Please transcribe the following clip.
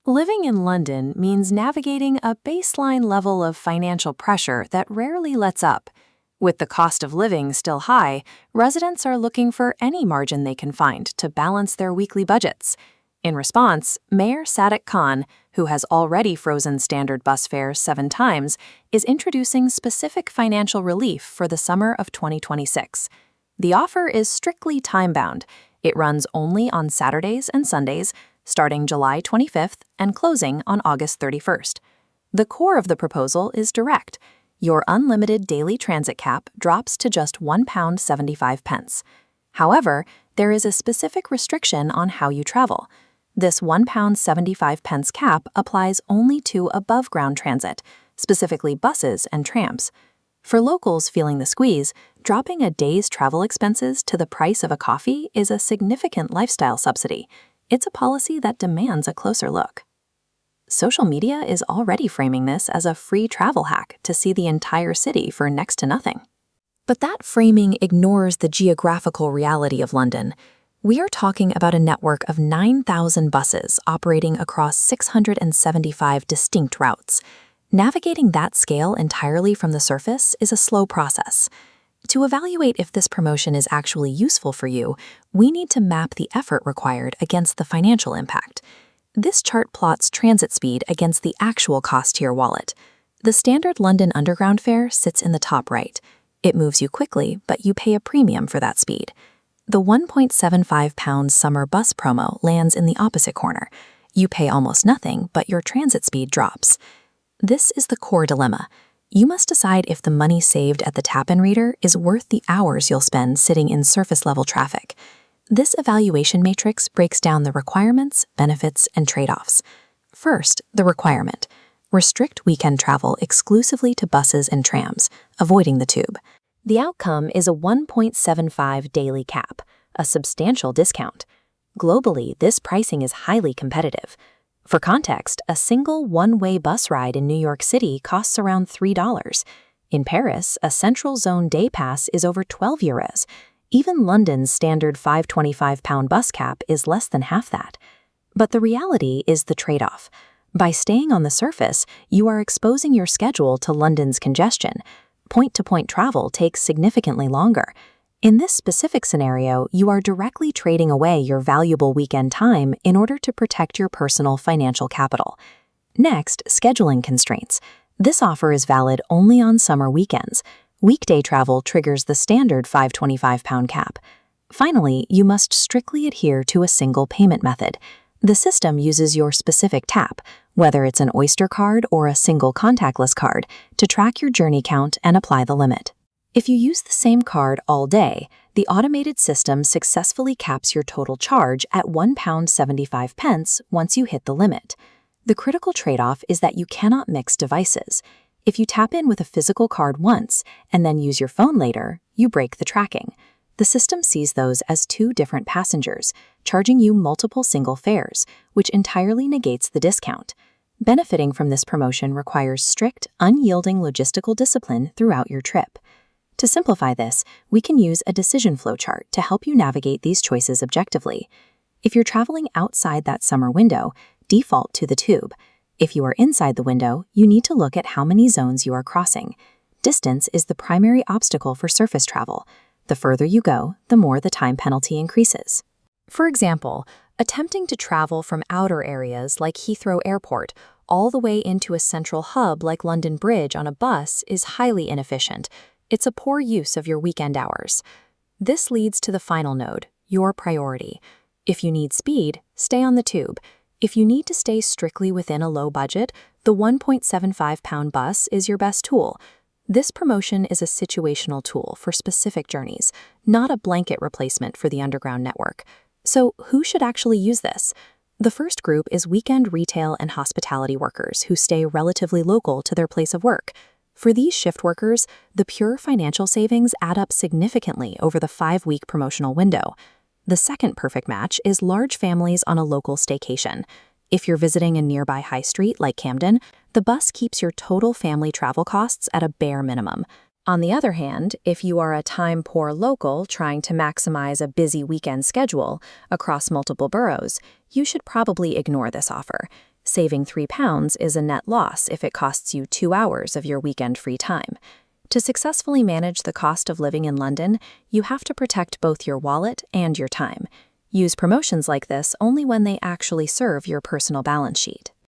Living in London means navigating a baseline level of financial pressure that rarely lets up. With the cost of living still high, residents are looking for any margin they can find to balance their weekly budgets. In response, Mayor Sadiq Khan, who has already frozen standard bus fares 7 times, is introducing specific financial relief for the summer of 2026. The offer is strictly time-bound. It runs only on Saturdays and Sundays, starting July 25th and closing on August 31st. The core of the proposal is direct. Your unlimited daily transit cap drops to just £1.75. However, there is a specific restriction on how you travel. This £1.75 cap applies only to above-ground transit, specifically buses and trams. For locals feeling the squeeze, dropping a day's travel expenses to the price of a coffee is a significant lifestyle subsidy. It's a policy that demands a closer look. Social media is already framing this as a free travel hack to see the entire city for next to nothing. But that framing ignores the geographical reality of London. We are talking about a network of 9,000 buses operating across 675 distinct routes. Navigating that scale entirely from the surface is a slow process. To evaluate if this promotion is actually useful for you, we need to map the effort required against the financial impact. This chart plots transit speed against the actual cost to your wallet. The standard London Underground fare sits in the top right. It moves you quickly, but you pay a premium for that speed. The £1.75 summer bus promo lands in the opposite corner. You pay almost nothing, but your transit speed drops. This is the core dilemma. You must decide if the money saved at the tap-in reader is worth the hours you'll spend sitting in surface-level traffic. This evaluation matrix breaks down the requirements, benefits, and trade-offs. First, the requirement. Restrict weekend travel exclusively to buses and trams, avoiding the tube. The outcome is a 1.75 daily cap, a substantial discount. Globally, this pricing is highly competitive. For context, a single one-way bus ride in New York City costs around $3. In Paris, a Central Zone day pass is over €12. Even London's standard £525 bus cap is less than half that. But the reality is the trade-off. By staying on the surface, you are exposing your schedule to London's congestion. Point-to-point travel takes significantly longer. In this specific scenario, you are directly trading away your valuable weekend time in order to protect your personal financial capital. Next, scheduling constraints. This offer is valid only on summer weekends. Weekday travel triggers the standard £525 cap. Finally, you must strictly adhere to a single payment method. The system uses your specific tap, whether it's an Oyster card or a single contactless card, to track your journey count and apply the limit. If you use the same card all day, the automated system successfully caps your total charge at £1.75 once you hit the limit. The critical trade-off is that you cannot mix devices. If you tap in with a physical card once and then use your phone later, you break the tracking. The system sees those as 2 different passengers, charging you multiple single fares, which entirely negates the discount. Benefiting from this promotion requires strict, unyielding logistical discipline throughout your trip. To simplify this, we can use a decision flow chart to help you navigate these choices objectively. If you're traveling outside that summer window, default to the tube. If you are inside the window, you need to look at how many zones you are crossing. Distance is the primary obstacle for surface travel. The further you go, the more the time penalty increases. For example, attempting to travel from outer areas like Heathrow Airport all the way into a central hub like London Bridge on a bus is highly inefficient. It's a poor use of your weekend hours. This leads to the final node, your priority. If you need speed, stay on the tube. If you need to stay strictly within a low budget, the £1.75 bus is your best tool. This promotion is a situational tool for specific journeys, not a blanket replacement for the underground network. So who should actually use this? The first group is weekend retail and hospitality workers who stay relatively local to their place of work. For these shift workers, the pure financial savings add up significantly over the 5-week promotional window. The second perfect match is large families on a local staycation. If you're visiting a nearby high street like Camden, the bus keeps your total family travel costs at a bare minimum. On the other hand, if you are a time-poor local trying to maximize a busy weekend schedule across multiple boroughs, you should probably ignore this offer. Saving £3 is a net loss if it costs you 2 hours of your weekend free time. To successfully manage the cost of living in London, you have to protect both your wallet and your time. Use promotions like this only when they actually serve your personal balance sheet.